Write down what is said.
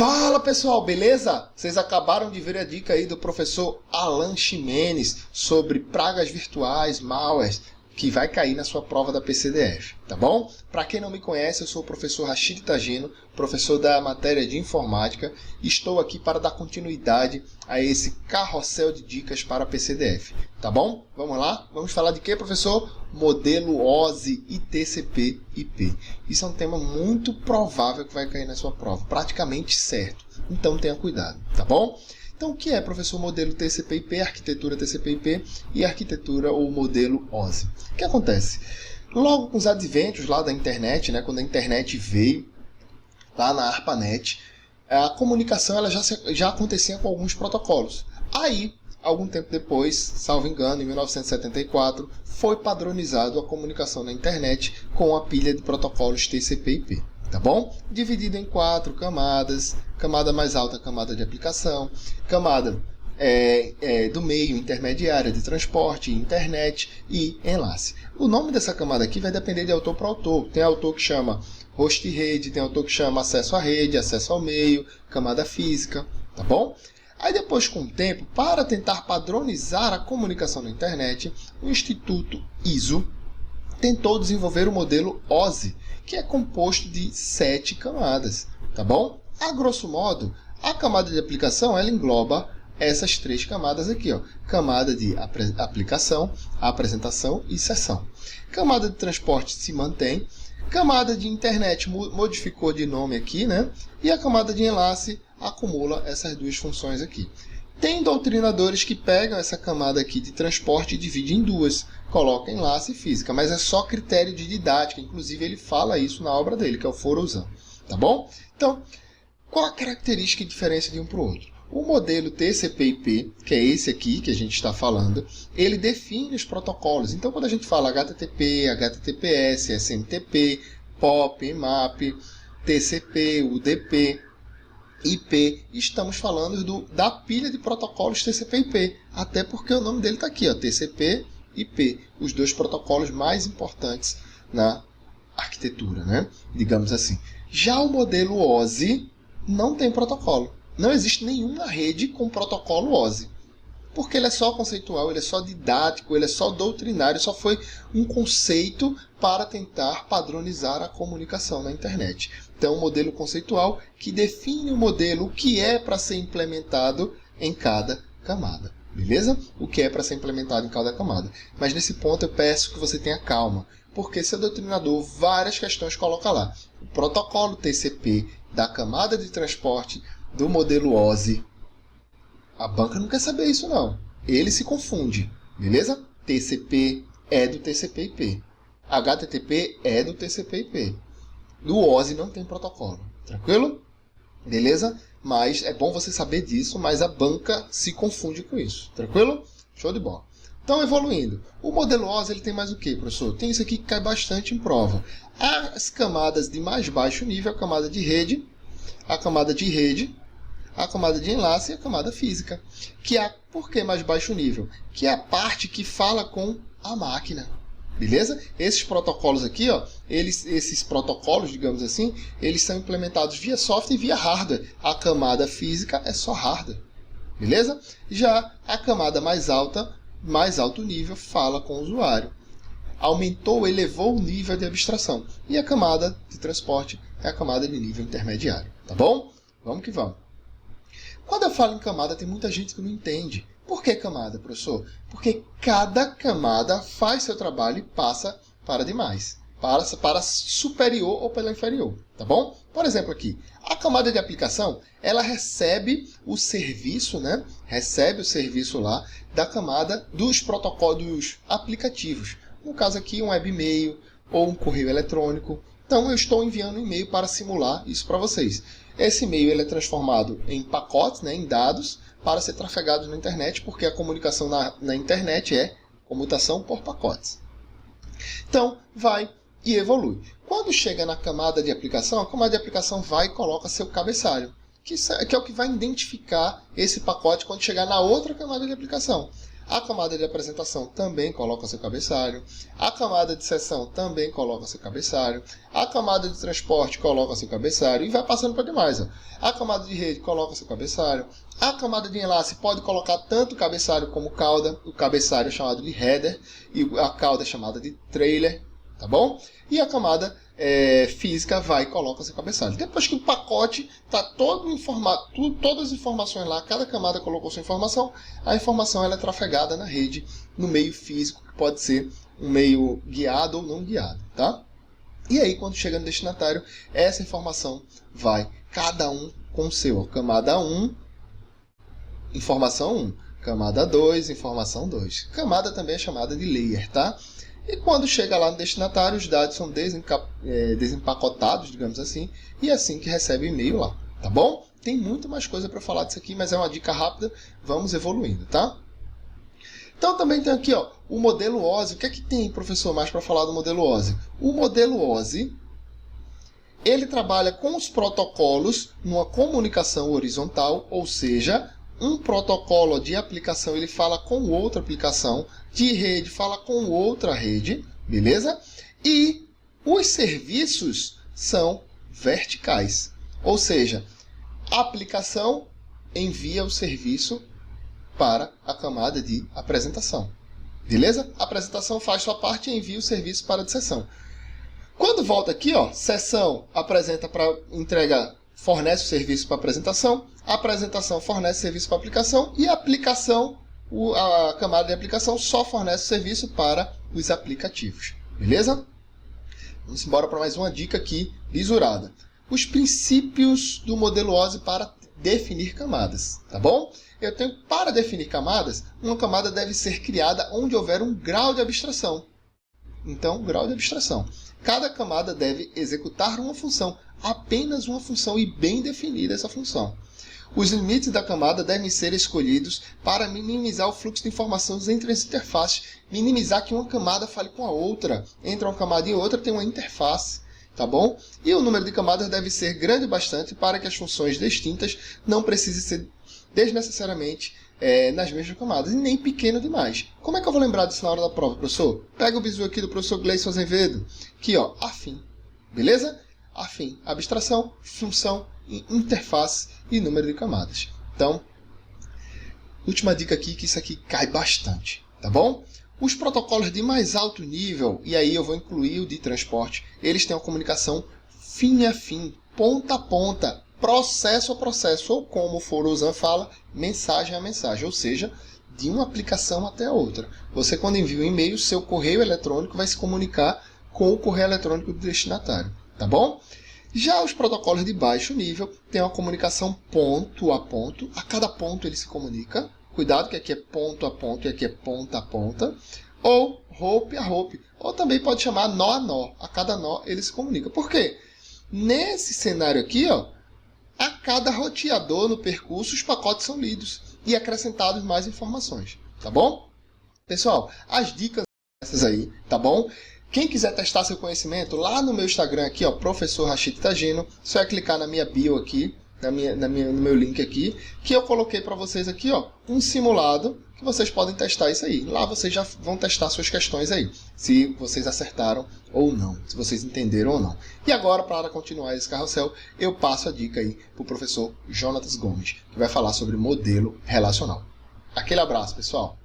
Fala pessoal, beleza? Vocês acabaram de ver a dica aí do professor Alan Ximenes sobre pragas virtuais, malwares, que vai cair na sua prova da PCDF, tá bom? Para quem não me conhece, eu sou o professor Rashid Tagino, professor da matéria de informática, e estou aqui para dar continuidade a esse carrossel de dicas para a PCDF, tá bom? Vamos lá? Vamos falar de quê, professor? Modelo OSI e TCP/IP. Isso é um tema muito provável que vai cair na sua prova, praticamente certo. Então tenha cuidado, tá bom? Então, o que é, professor, modelo TCP/IP, arquitetura TCP/IP e arquitetura ou modelo OSI? O que acontece? Logo com os adventos lá da internet, né, quando a internet veio, lá na ARPANET, a comunicação ela já acontecia com alguns protocolos. Aí, algum tempo depois, salvo engano, em 1974, foi padronizado a comunicação na internet com a pilha de protocolos TCP/IP. Tá bom? Dividido em 4 camadas, camada mais alta, camada de aplicação, camada do meio, intermediária de transporte, internet e enlace. O nome dessa camada aqui vai depender de autor para autor. Tem autor que chama host e rede, tem autor que chama acesso à rede, acesso ao meio, camada física, tá bom? Aí depois, com o tempo, para tentar padronizar a comunicação na internet, o Instituto ISO tentou desenvolver o modelo OSI, que é composto de 7 camadas, tá bom? A grosso modo, a camada de aplicação ela engloba essas 3 camadas aqui, ó. Camada de aplicação, apresentação e sessão. Camada de transporte se mantém, camada de internet modificou de nome aqui, né? E a camada de enlace acumula essas 2 funções aqui. Tem doutrinadores que pegam essa camada aqui de transporte e dividem em 2, colocam enlace e física, mas é só critério de didática, inclusive ele fala isso na obra dele, que é o Forozan, tá bom? Então, qual a característica e diferença de um para o outro? O modelo TCP/IP, que é esse aqui que a gente está falando, ele define os protocolos. Então, quando a gente fala HTTP, HTTPS, SMTP, POP, MAP, TCP, UDP, IP, estamos falando da pilha de protocolos TCP/IP, até porque o nome dele está aqui, ó, TCP/IP, os 2 protocolos mais importantes na arquitetura, né? Digamos assim. Já o modelo OSI não tem protocolo. Não existe nenhuma rede com protocolo OSI, porque ele é só conceitual, ele é só didático, ele é só doutrinário, só foi um conceito para tentar padronizar a comunicação na internet. Então, um modelo conceitual que define o modelo, o que é para ser implementado em cada camada. Beleza? O que é para ser implementado em cada camada. Mas nesse ponto eu peço que você tenha calma, porque seu doutrinador, várias questões coloca lá. O protocolo TCP da camada de transporte do modelo OSI. A banca não quer saber isso não. Ele se confunde. Beleza? TCP é do TCP/IP. HTTP é do TCP/IP. Do OSI não tem protocolo. Tranquilo? Beleza? Mas é bom você saber disso, mas a banca se confunde com isso. Tranquilo? Show de bola. Então, evoluindo. O modelo OSI ele tem mais o que, professor? Tem isso aqui que cai bastante em prova. As camadas de mais baixo nível, a camada de rede, a camada de rede, a camada de enlace e a camada física. Por que mais baixo nível? Que é a parte que fala com a máquina. Beleza? Esses protocolos aqui, ó, esses protocolos, digamos assim, eles são implementados via software e via hardware. A camada física é só hardware. Beleza? Já a camada mais alto nível, fala com o usuário. Aumentou, elevou o nível de abstração. E a camada de transporte é a camada de nível intermediário. Tá bom? Vamos que vamos. Quando eu falo em camada, tem muita gente que não entende. Por que camada, professor? Porque cada camada faz seu trabalho e passa para demais. Para superior ou pela inferior. Tá bom? Por exemplo aqui, a camada de aplicação, ela recebe o serviço, né? Recebe o serviço lá da camada dos protocolos dos aplicativos. No caso aqui, um webmail ou um correio eletrônico. Então, eu estou enviando um e-mail para simular isso para vocês. Esse e-mail ele é transformado em pacotes, né, em dados, para ser trafegado na internet, porque a comunicação na internet é comutação por pacotes. Então, vai e evolui. Quando chega na camada de aplicação, a camada de aplicação vai e coloca seu cabeçalho, que é o que vai identificar esse pacote quando chegar na outra camada de aplicação. A camada de apresentação também coloca seu cabeçalho. A camada de seção também coloca seu cabeçalho. A camada de transporte coloca seu cabeçalho. E vai passando para demais. Ó. A camada de rede coloca seu cabeçalho. A camada de enlace pode colocar tanto o cabeçalho como cauda. O cabeçalho é chamado de header e a cauda é chamada de trailer. Tá bom? E a camada física vai e coloca seu cabeçalho. Depois que o pacote está todo informado, todas as informações lá, cada camada colocou sua informação, a informação ela é trafegada na rede, no meio físico, que pode ser um meio guiado ou não guiado. Tá? E aí, quando chega no destinatário, essa informação vai, cada um com o seu. Camada 1, informação 1. Camada 2, informação 2. Camada também é chamada de layer, tá? E quando chega lá no destinatário, os dados são desempacotados, digamos assim, e é assim que recebe o e-mail lá, tá bom? Tem muito mais coisa para falar disso aqui, mas é uma dica rápida, vamos evoluindo, tá? Então também tem aqui ó, o modelo OSI. O que é que tem, professor, mais para falar do modelo OSI? O modelo OSI, ele trabalha com os protocolos numa comunicação horizontal, ou seja, um protocolo de aplicação ele fala com outra aplicação, de rede fala com outra rede, beleza? E os serviços são verticais, ou seja, a aplicação envia o serviço para a camada de apresentação, beleza? A apresentação faz sua parte e envia o serviço para a de sessão. Quando volta aqui, ó, sessão apresenta para entrega, fornece o serviço para apresentação, a apresentação fornece serviço para aplicação e a aplicação, a camada de aplicação só fornece serviço para os aplicativos. Beleza? Vamos embora para mais uma dica aqui, lisurada. Os princípios do modelo OSI para definir camadas, tá bom? Eu tenho, para definir camadas, uma camada deve ser criada onde houver um grau de abstração. Então, grau de abstração. Cada camada deve executar uma função, apenas uma função e bem definida essa função. Os limites da camada devem ser escolhidos para minimizar o fluxo de informações entre as interfaces, minimizar que uma camada fale com a outra. Entre uma camada e outra tem uma interface, tá bom? E o número de camadas deve ser grande bastante para que as funções distintas não precisem ser desnecessariamente nas mesmas camadas, e nem pequeno demais. Como é que eu vou lembrar disso na hora da prova, professor? Pega o bizu aqui do professor Gleison Azevedo, aqui ó, afim, beleza? Afim, abstração, função, interface e número de camadas. Então, última dica aqui, que isso aqui cai bastante, tá bom? Os protocolos de mais alto nível, e aí eu vou incluir o de transporte, eles têm uma comunicação fim a fim, ponta a ponta, processo a processo, ou como o Forozan fala, mensagem a mensagem, ou seja, de uma aplicação até a outra. Você, quando envia um e-mail, seu correio eletrônico vai se comunicar com o correio eletrônico do destinatário, tá bom? Já os protocolos de baixo nível têm uma comunicação ponto a ponto, a cada ponto ele se comunica, cuidado que aqui é ponto a ponto e aqui é ponta a ponta, ou rope a rope, ou também pode chamar nó a nó, a cada nó ele se comunica. Por quê? Nesse cenário aqui, ó, a cada roteador no percurso, os pacotes são lidos e acrescentados mais informações, tá bom? Pessoal, as dicas essas aí, tá bom? Quem quiser testar seu conhecimento, lá no meu Instagram aqui, ó, Professor Rachid Tagino, só é clicar na minha bio aqui, no meu link aqui, que eu coloquei para vocês aqui, ó, um simulado que vocês podem testar isso aí. Lá vocês já vão testar suas questões aí, se vocês acertaram ou não, se vocês entenderam ou não. E agora, para continuar esse carrossel, eu passo a dica aí para o professor Jonatas Gomes, que vai falar sobre modelo relacional. Aquele abraço, pessoal!